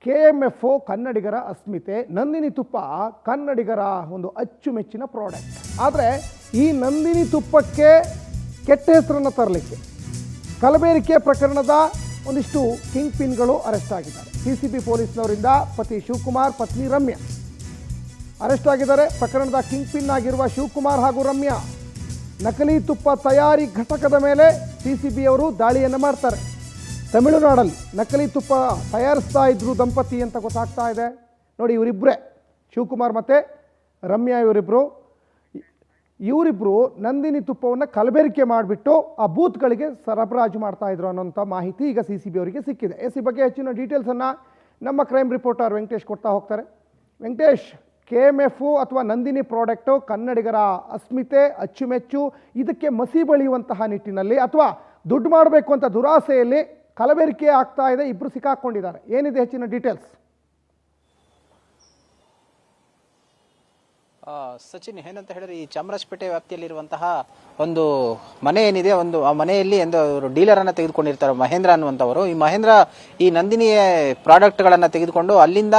KMFO ಕನ್ನಡಿಗರ ಅಸ್ಮಿತೆ, ನಂದಿನಿ ತುಪ್ಪ ಕನ್ನಡಿಗರ ಒಂದು ಅಚ್ಚುಮೆಚ್ಚಿನ ಪ್ರಾಡಕ್ಟ್. ಆದರೆ ಈ ನಂದಿನಿ ತುಪ್ಪಕ್ಕೆ ಕೆಟ್ಟ ಹೆಸರನ್ನು ತರಲಿಕ್ಕೆ ಕಲಬೆರಕೆ ಪ್ರಕರಣದ ಒಂದಿಷ್ಟು ಕಿಂಗ್ ಪಿನ್ಗಳು ಅರೆಸ್ಟ್ ಆಗಿದ್ದಾರೆ. CCB ಪೊಲೀಸ್ನವರಿಂದ ಪತಿ ಶಿವಕುಮಾರ್, ಪತ್ನಿ ರಮ್ಯಾ ಅರೆಸ್ಟ್ ಆಗಿದ್ದಾರೆ. ಪ್ರಕರಣದ ಕಿಂಗ್ ಪಿನ್ ಆಗಿರುವ ಶಿವಕುಮಾರ್ ಹಾಗೂ ರಮ್ಯಾ ನಕಲಿ ತುಪ್ಪ ತಯಾರಿ ಘಟಕದ ಮೇಲೆ CCB ಅವರು ದಾಳಿಯನ್ನು ಮಾಡ್ತಾರೆ. ತಮಿಳುನಾಡಲ್ಲಿ ನಕಲಿ ತುಪ್ಪ ತಯಾರಿಸ್ತಾ ಇದ್ರು ದಂಪತಿ ಅಂತ ಗೊತ್ತಾಗ್ತಾ ಇದೆ. ನೋಡಿ, ಇವರಿಬ್ಬರೇ, ಶಿವಕುಮಾರ್ ಮತ್ತು ರಮ್ಯಾ, ಇವರಿಬ್ಬರು ನಂದಿನಿ ತುಪ್ಪವನ್ನು ಕಲಬೆರಕೆ ಮಾಡಿಬಿಟ್ಟು ಆ ಬೂತ್ಗಳಿಗೆ ಸರಬರಾಜು ಮಾಡ್ತಾ ಇದ್ರು ಅನ್ನೋಂಥ ಮಾಹಿತಿ ಈಗ CCB ಅವರಿಗೆ ಸಿಕ್ಕಿದೆ. ಈ ಬಗ್ಗೆ ಹೆಚ್ಚಿನ ಡೀಟೇಲ್ಸನ್ನು ನಮ್ಮ ಕ್ರೈಮ್ ರಿಪೋರ್ಟರ್ ವೆಂಕಟೇಶ್ ಕೊಡ್ತಾ ಹೋಗ್ತಾರೆ. ವೆಂಕಟೇಶ್, KMFO ಅಥವಾ ನಂದಿನಿ ಪ್ರಾಡಕ್ಟು ಕನ್ನಡಿಗರ ಅಸ್ಮಿತೆ, ಅಚ್ಚುಮೆಚ್ಚು, ಇದಕ್ಕೆ ಮಸಿ ಬಳಿಯುವಂತಹ ನಿಟ್ಟಿನಲ್ಲಿ ಅಥವಾ ದುಡ್ಡು ಮಾಡಬೇಕು ಅಂತ ದುರಾಸೆಯಲ್ಲಿ ಕಲಬೆರಕೆ ಆಗ್ತಾ ಇದೆ. ಇಬ್ಬರು ಸಿಕ್ಕಾಕೊಂಡಿದ್ದಾರೆ. ಏನಿದೆ ಹೆಚ್ಚಿನ ಡೀಟೇಲ್ಸ್? ಸಚಿನ್, ಏನಂತ ಹೇಳಿದ್ರೆ ಈ ಚಾಮರಾಜಪೇಟೆ ವ್ಯಾಪ್ತಿಯಲ್ಲಿರುವಂತಹ ಒಂದು ಮನೆ ಏನಿದೆ, ಆ ಮನೆಯಲ್ಲಿ ಡೀಲರ್ ಅನ್ನ ತೆಗೆದುಕೊಂಡಿರ್ತಾರೆ ಮಹೇಂದ್ರ ಅನ್ನುವಂಥವರು. ಈ ಮಹೇಂದ್ರ ಈ ನಂದಿನಿಯ ಪ್ರಾಡಕ್ಟ್ ಗಳನ್ನ ತೆಗೆದುಕೊಂಡು ಅಲ್ಲಿಂದ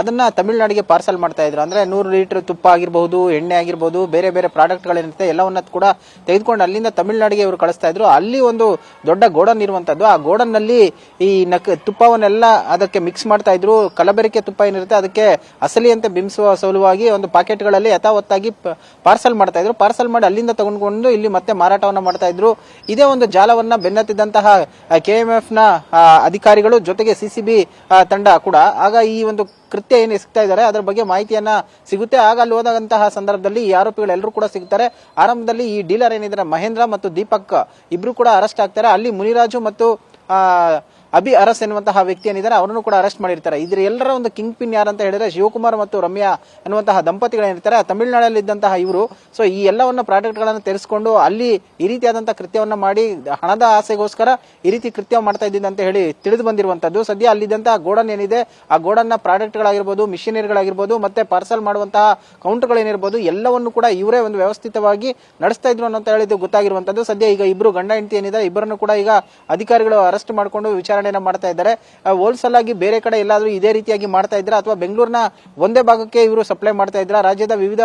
ಅದನ್ನ ತಮಿಳುನಾಡಿಗೆ ಪಾರ್ಸಲ್ ಮಾಡ್ತಾ ಇದ್ರು. ಅಂದ್ರೆ 100 ಲೀಟರ್ ತುಪ್ಪ ಆಗಿರಬಹುದು, ಎಣ್ಣೆ ಆಗಿರಬಹುದು, ಬೇರೆ ಬೇರೆ ಪ್ರಾಡಕ್ಟ್ ಗಳಿರುತ್ತೆ, ಎಲ್ಲವನ್ನ ಕೂಡ ತೆಗೆದುಕೊಂಡು ಅಲ್ಲಿಂದ ತಮಿಳುನಾಡಿಗೆ ಇವರು ಕಳಿಸ್ತಾ ಇದ್ರು. ಅಲ್ಲಿ ಒಂದು ದೊಡ್ಡ ಗೋಡನ್ ಇರುವಂತದ್ದು. ಆ ಗೋಡನ್ ನಲ್ಲಿ ಈ ತುಪ್ಪವನ್ನೆಲ್ಲ ಅದಕ್ಕೆ ಮಿಕ್ಸ್ ಮಾಡ್ತಾ ಇದ್ರು. ಕಲಬೆರಕೆ ತುಪ್ಪ ಏನಿರುತ್ತೆ ಅದಕ್ಕೆ ಅಸಲಿ ಅಂತ ಬಿಂಬಿಸುವ ಸಲುವಾಗಿ ಒಂದು ಪಾಕೆಟ್ ಗಳಲ್ಲಿ ಯಥಾವತ್ತಾಗಿ ಪಾರ್ಸಲ್ ಮಾಡ್ತಾ ಇದ್ರು. ಪಾರ್ಸಲ್ ಮಾಡಿ ಅಲ್ಲಿಂದ ತಗೊಂಡ್ಕೊಂಡು ಇಲ್ಲಿ ಮತ್ತೆ ಮಾರಾಟವನ್ನ ಮಾಡ್ತಾ ಇದ್ರು. ಇದೇ ಒಂದು ಜಾಲವನ್ನ ಬೆನ್ನತ್ತಿದಂತಹ KMF ನ ಅಧಿಕಾರಿಗಳು ಜೊತೆಗೆ CCB ತಂಡ ಕೂಡ ಆಗ ಈ ಒಂದು ಕೃತ್ಯ ಏನು ಎಸಗ್ತಾ ಇದ್ದಾರೆ ಅದರ ಬಗ್ಗೆ ಮಾಹಿತಿಯನ್ನ ಸಿಗುತ್ತೆ. ಆಗ ಅಲ್ಲಿ ಹೋದಂತಹ ಸಂದರ್ಭದಲ್ಲಿ ಈ ಆರೋಪಿಗಳೆಲ್ಲರೂ ಕೂಡ ಸಿಗ್ತಾರೆ. ಆರಂಭದಲ್ಲಿ ಈ ಡೀಲರ್ ಏನಿದ್ದಾರೆ ಮಹೇಂದ್ರ ಮತ್ತು ದೀಪಕ್ ಇಬ್ರು ಕೂಡ ಅರೆಸ್ಟ್ ಆಗ್ತಾರೆ. ಅಲ್ಲಿ ಮುನಿರಾಜು ಮತ್ತು ಅಭಿ ಅರಸ್ ಎನ್ನುವಂತಹ ವ್ಯಕ್ತಿ ಏನಿದ್ದಾರೆ ಅವರನ್ನು ಕೂಡ ಅರೆಸ್ಟ್ ಮಾಡಿರ್ತಾರೆ. ಇದ್ರ ಎಲ್ಲರ ಒಂದು ಕಿಂಗ್ ಪಿನ್ ಯಾರಂತ ಹೇಳಿದ್ರೆ ಶಿವಕುಮಾರ್ ಮತ್ತು ರಮ್ಯಾ ಎನ್ನುವಂತಹ ದಂಪತಿಗಳೇನಿರ್ತಾರೆ ತಮಿಳುನಾಡಲ್ಲಿ ಇದ್ದಂತಹ ಇವರು. ಸೊ ಈ ಎಲ್ಲವನ್ನ ಪ್ರಾಡಕ್ಟ್ ಗಳನ್ನು ತೆರೆಸಿಕೊಂಡು ಅಲ್ಲಿ ಈ ರೀತಿಯಾದಂತಹ ಕೃತ್ಯವನ್ನ ಮಾಡಿ ಹಣದ ಆಸೆಗೋಸ್ಕರ ಈ ರೀತಿ ಕೃತ್ಯ ಮಾಡ್ತಾ ಇದ್ದಿದ್ದು ಅಂತ ಹೇಳಿ ತಿಳಿದು ಬಂದಿರುವಂತದ್ದು. ಸದ್ಯ ಅಲ್ಲಿದ್ದಂತಹ ಗೋಡನ್ ಏನಿದೆ ಆ ಗೋಡನ್ನ ಪ್ರಾಡಕ್ಟ್ ಗಳಾಗಿರ್ಬೋದು, ಮಿಷಿನರಿಗಳಾಗಿರ್ಬೋದು, ಮತ್ತೆ ಪಾರ್ಸಲ್ ಮಾಡುವಂತಹ ಕೌಂಟರ್ಗಳೇನಿರ್ಬೋದು ಎಲ್ಲವನ್ನು ಕೂಡ ಇವರೇ ಒಂದು ವ್ಯವಸ್ಥಿತವಾಗಿ ನಡೆಸ್ತಾ ಇದ್ರು ಅನ್ನೋ ಹೇಳಿದ್ದು ಗೊತ್ತಾಗಿರುವಂತದ್ದು. ಸದ್ಯ ಈಗ ಇಬ್ರು ಗಂಡ ಹೆಂಡತಿ ಏನಿದೆ ಇಬ್ಬರನ್ನು ಕೂಡ ಈಗ ಅಧಿಕಾರಿಗಳು ಅರೆಸ್ಟ್ ಮಾಡಿಕೊಂಡು ವಿಚಾರಣೆ ಮಾಡ್ತಾ ಇದ್ದಾರೆ. ಹೋಲ್ಸೇಲ್ ಆಗಿ ಬೇರೆ ಕಡೆ ಎಲ್ಲಾದ್ರೂ ಇದೇ ರೀತಿಯಾಗಿ ಮಾಡ್ತಾ ಇದ್ರ ಅಥವಾ ಬೆಂಗಳೂರಿನ ಒಂದೇ ಭಾಗಕ್ಕೆ ಇವರು ಸಪ್ಲೈ ಮಾಡ್ತಾ ಇದ್ರ, ರಾಜ್ಯದ ವಿವಿಧ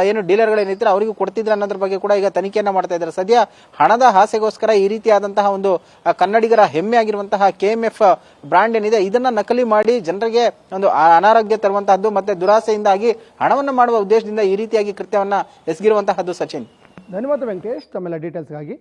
ಏನು ಡೀಲರ್ ಗಳೇನಿದ್ರೆ ಅವರಿಗೂ ಕೊಡ್ತಿದ್ರ ಅನ್ನೋದ್ರ ಬಗ್ಗೆ ಕೂಡ ಈಗ ತನಿಖೆಯನ್ನ ಮಾಡ್ತಾ ಇದ್ದಾರೆ. ಸದ್ಯ ಹಣದ ಆಸೆಗೋಸ್ಕರ ಈ ರೀತಿಯಾದಂತಹ ಒಂದು ಕನ್ನಡಿಗರ ಹೆಮ್ಮೆ ಆಗಿರುವಂತಹ KMF ಬ್ರಾಂಡ್ ಏನಿದೆ ಇದನ್ನ ನಕಲಿ ಮಾಡಿ ಜನರಿಗೆ ಒಂದು ಅನಾರೋಗ್ಯ ತರುವಂತಹದ್ದು ಮತ್ತೆ ದುರಾಸೆಯಿಂದಾಗಿ ಹಣವನ್ನು ಮಾಡುವ ಉದ್ದೇಶದಿಂದ ಈ ರೀತಿಯಾಗಿ ಕೃತ್ಯವನ್ನ ಎಸಗಿರುವಂತಹದ್ದು. ಸಚಿನ್, ಧನ್ಯವಾದ ವೆಂಕಟೇಶ್ ತಮ್ಮೆಲ್ಲ ಡೀಟೇಲ್ಸ್ಗಾಗಿ.